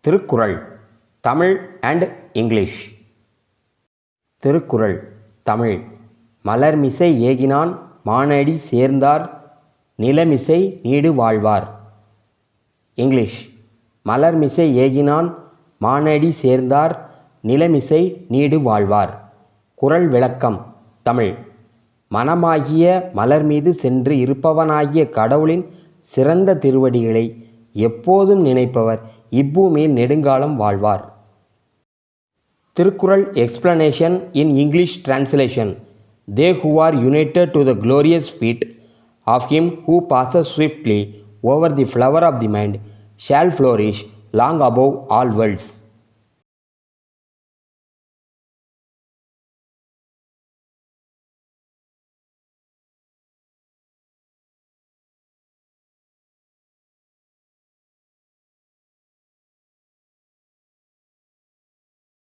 Thirukkural Tamil and English. Thirukkural Tamil. மலர்மிசை ஏகினான் மானடி சேர்ந்தார் நிலமிசை நீடு வாழ்வார். இங்கிலீஷ். மலர்மிசை ஏகினான் மானடி சேர்ந்தார் நிலமிசை நீடு வாழ்வார். குறள் விளக்கம் தமிழ். மனமாகிய மலர் மீது சென்று இருப்பவனாகிய கடவுளின் சிறந்த திருவடிகளை எப்போதும் நினைப்பவர் இப்பூமியில் நெடுங்காலம் வாழ்வார். Thirukkural explanation in English translation. They who are united to the glorious feet of him who passes swiftly over the flower of the mind shall flourish long above all worlds.